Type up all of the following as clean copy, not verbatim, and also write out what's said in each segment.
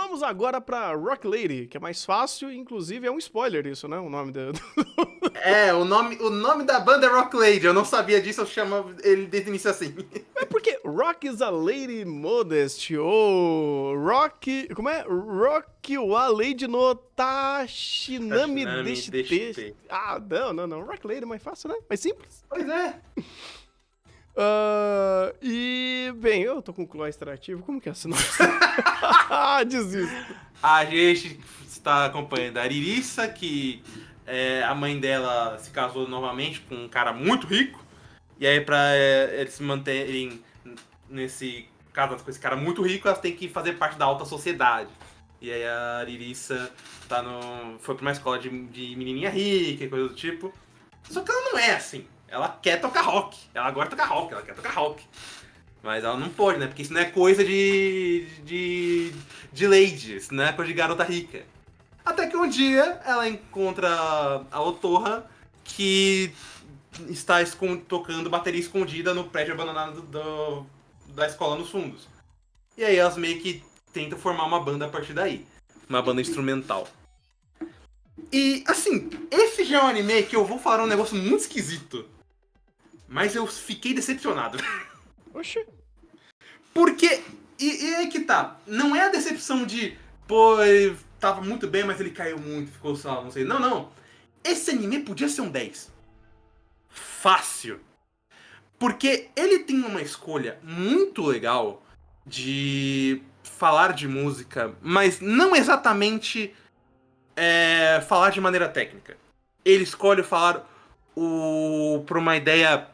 vamos agora pra Rock Lady, que é mais fácil, inclusive é um spoiler isso, né? O nome do... O nome da banda é Rock Lady. Eu não sabia disso, eu chamo ele desde o início assim. É porque Rock is a Lady Modest, ou Rock... Como é? Rock wa Lady no Tashinami Tashinami deshite... Deshite. Ah, não. Rock Lady é mais fácil, né? Mais simples. Pois é. E, bem, eu tô com o Cló extrativo, como que é a sinopse? Desisto. A gente está acompanhando a Aririça, que a mãe dela se casou novamente com um cara muito rico. E aí, pra eles se manterem nesse casado com esse cara muito rico, elas têm que fazer parte da alta sociedade. E aí a Aririça foi pra uma escola de menininha rica e coisa do tipo. Só que ela não é assim. Ela quer tocar rock. Ela gosta de tocar rock, ela quer tocar rock. Mas ela não pode, né? Porque isso não é coisa de lady, isso não é coisa de garota rica. Até que um dia ela encontra a Otorra, que está tocando bateria escondida no prédio abandonado da escola nos fundos. E aí elas meio que tentam formar uma banda a partir daí. Uma banda instrumental. E, assim, esse já é um anime que eu vou falar um negócio muito esquisito. Mas eu fiquei decepcionado. Oxi. Porque, e aí que tá, não é a decepção de, pô, tava muito bem, mas ele caiu muito, ficou só, não sei. Não. Esse anime podia ser um 10. Fácil. Porque ele tem uma escolha muito legal de falar de música, mas não exatamente falar de maneira técnica. Ele escolhe falar por uma ideia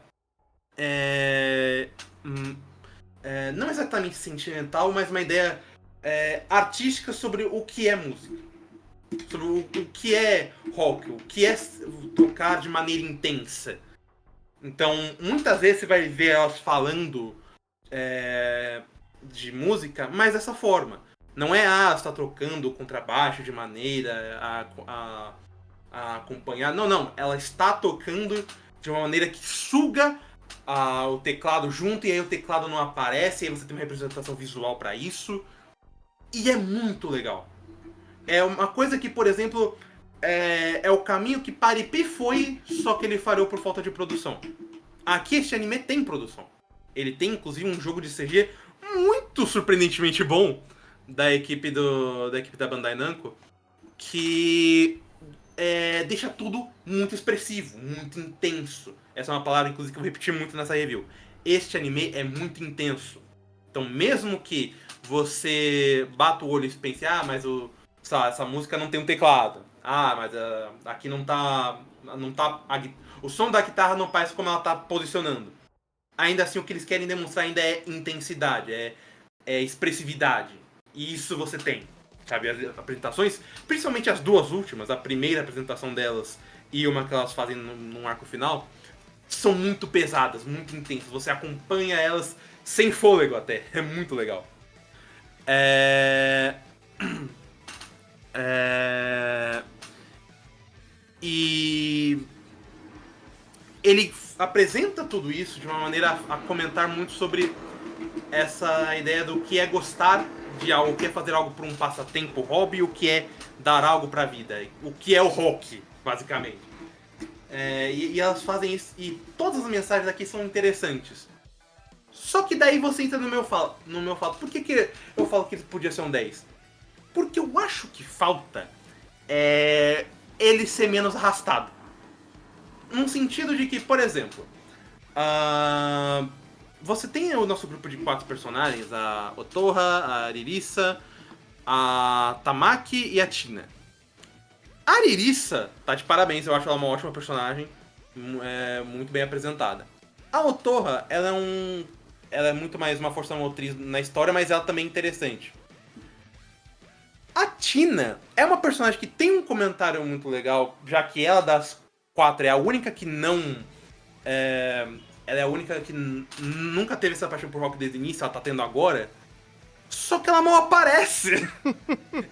não exatamente sentimental, mas uma ideia artística sobre o que é música. Sobre o que é rock, o que é tocar de maneira intensa. Então, muitas vezes você vai ver elas falando de música, mas dessa forma. Não é, você tá trocando o contrabaixo de maneira a acompanhar. Não. Ela está tocando de uma maneira que suga o teclado junto, e aí o teclado não aparece, e aí você tem uma representação visual para isso. E é muito legal. É uma coisa que, por exemplo, é o caminho que Paripi foi, só que ele falhou por falta de produção. Aqui este anime tem produção. Ele tem, inclusive, um jogo de CG muito surpreendentemente bom da equipe da Bandai Namco, que deixa tudo muito expressivo, muito intenso. Essa é uma palavra, inclusive, que eu vou repetir muito nessa review. Este anime é muito intenso. Então, mesmo que você bata o olho e pense, mas essa música não tem um teclado. Mas aqui não tá o som da guitarra não parece como ela tá posicionando. Ainda assim, o que eles querem demonstrar ainda é intensidade, é expressividade. E isso você tem. Sabe, as apresentações, principalmente as duas últimas, a primeira apresentação delas e uma que elas fazem num arco final, são muito pesadas, muito intensas. Você acompanha elas sem fôlego até. É muito legal. E ele apresenta tudo isso de uma maneira a comentar muito sobre essa ideia do que é gostar de algo, o que é fazer algo por um passatempo, hobby, o que é dar algo pra vida, o que é o rock, basicamente. E elas fazem isso, e todas as mensagens aqui são interessantes. Só que daí você entra no meu fato. Por que eu falo que podia ser um 10? Porque eu acho que falta ele ser menos arrastado. Num sentido de que, por exemplo, você tem o nosso grupo de 4 personagens, a Otorra, a Aririça, a Tamaki e a Tina. A Aririça tá de parabéns, eu acho ela uma ótima personagem, muito bem apresentada. A Otorra, ela é muito mais uma força motriz na história, mas ela também é interessante. A Tina é uma personagem que tem um comentário muito legal, já que ela das 4 é a única que não... ela é a única que nunca teve essa paixão por rock desde o início, ela tá tendo agora. Só que ela não aparece.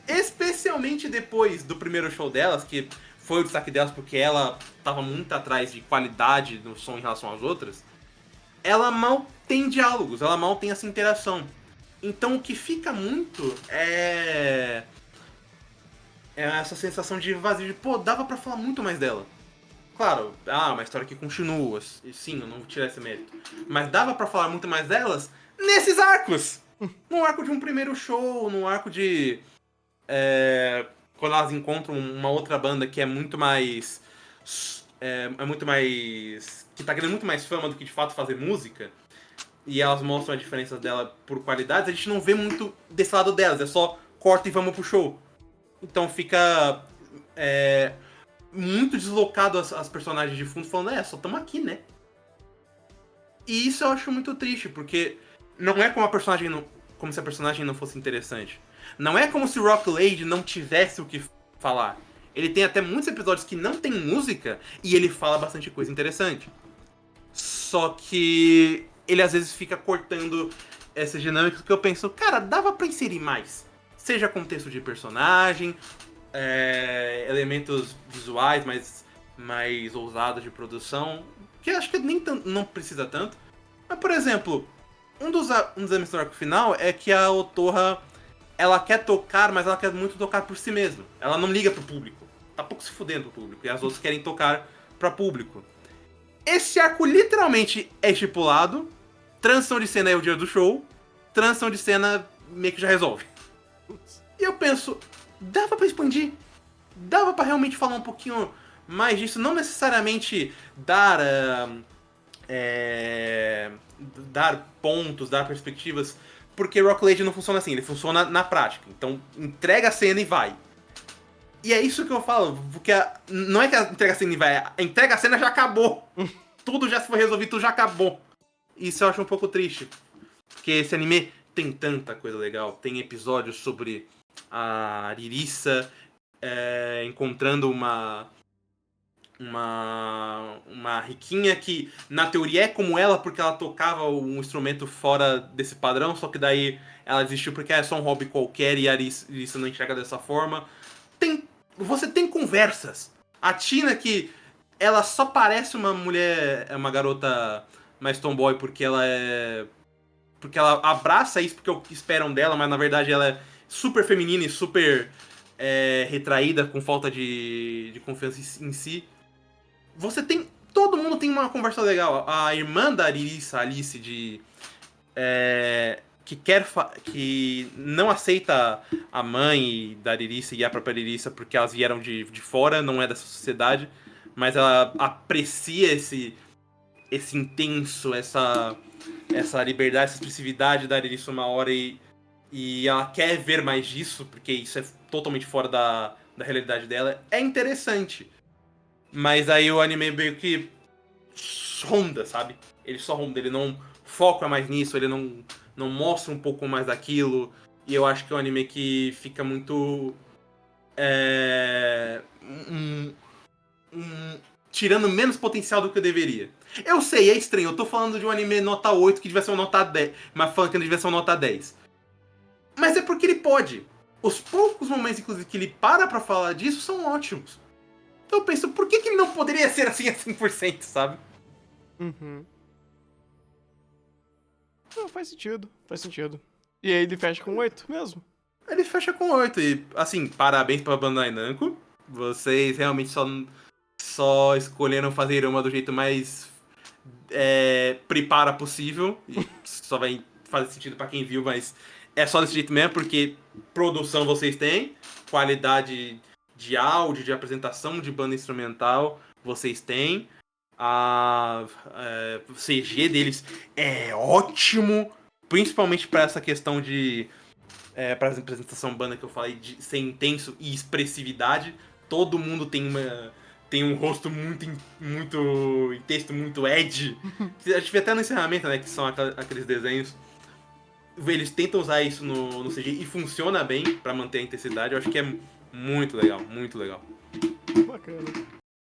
Especialmente depois do primeiro show delas, que foi o destaque delas porque ela tava muito atrás de qualidade no som em relação às outras. Ela mal tem diálogos, ela mal tem essa interação. Então o que fica muito é essa sensação de vazio, de pô, dava pra falar muito mais dela. Claro, uma história que continua, sim, eu não vou tirar esse mérito. Mas dava pra falar muito mais delas nesses arcos! No arco de um primeiro show, no arco de... quando elas encontram uma outra banda que é muito mais... É muito mais... que tá ganhando muito mais fama do que de fato fazer música. E elas mostram a diferença dela por qualidades, a gente não vê muito desse lado delas, é só corta e vamos pro show. Então fica muito deslocado as personagens de fundo falando, só estamos aqui, né? E isso eu acho muito triste, porque não é como como se a personagem não fosse interessante. Não é como se Rock Lady não tivesse o que falar. Ele tem até muitos episódios que não tem música e ele fala bastante coisa interessante. Só que ele às vezes fica cortando essas dinâmicas que eu penso, cara, dava pra inserir mais. Seja contexto de personagem, elementos visuais mais ousados de produção, que acho que nem não precisa tanto. Mas, por exemplo, um dos elementos do arco final é que a Otoha, ela quer tocar, mas ela quer muito tocar por si mesma. Ela não liga pro público. Tá pouco se fudendo pro público. E as outras querem tocar pra público. Esse arco literalmente é estipulado. Transição de cena é o dia do show. Transição de cena meio que já resolve. E eu penso, dava pra expandir. Dava pra realmente falar um pouquinho mais disso. Não necessariamente dar pontos, dar perspectivas. Porque Rock Lady não funciona assim. Ele funciona na prática. Então entrega a cena e vai. E é isso que eu falo, porque não é que a entrega a cena e vai, a entrega a cena já acabou. Tudo já se foi resolvido, tudo já acabou. Isso eu acho um pouco triste. Porque esse anime tem tanta coisa legal. Tem episódios sobre a Ririssa encontrando uma riquinha que na teoria é como ela porque ela tocava um instrumento fora desse padrão, só que daí ela desistiu porque é só um hobby qualquer e a Ririssa não enxerga dessa forma. Você tem conversas. A Tina, que ela só parece uma mulher, uma garota mais tomboy porque ela abraça isso porque é o que esperam dela, mas na verdade ela é super feminina e super retraída, com falta de confiança em si. Todo mundo tem uma conversa legal. A irmã da Ririssa, Alice, que não aceita a mãe da Ririssa e a própria Ririssa porque elas vieram de fora, não é dessa sociedade, mas ela aprecia esse intenso, essa liberdade, essa expressividade da Ririssa uma hora e ela quer ver mais disso, porque isso é totalmente fora da realidade dela. É interessante. Mas aí o anime meio que ronda, sabe? Ele só ronda, ele não foca mais nisso, ele não mostra um pouco mais daquilo. E eu acho que é um anime que fica muito... tirando menos potencial do que eu deveria. Eu sei, é estranho, eu tô falando de um anime nota 8 que devia ser uma nota 10, mas falando que não devia ser uma nota 10. Mas é porque ele pode. Os poucos momentos, inclusive, que ele pra falar disso são ótimos. Então eu penso, por que ele não poderia ser assim a 100%, sabe? Uhum. Não, faz sentido. E aí ele fecha com 8 mesmo? Ele fecha com 8 e, assim, parabéns pra Bandai Namco. Vocês realmente só escolheram fazer uma do jeito mais prepara possível. E só vai fazer sentido pra quem viu, mas é só desse jeito mesmo, porque produção vocês têm, qualidade de áudio, de apresentação de banda instrumental vocês têm. O CG deles é ótimo, principalmente para essa questão de para a apresentação banda que eu falei de ser intenso e expressividade. Todo mundo tem um rosto muito intenso, muito edgy. A gente vê até no encerramento, né, que são aqueles desenhos. Eles tentam usar isso no CG e funciona bem para manter a intensidade. Eu acho que é muito legal, muito legal. Bacana.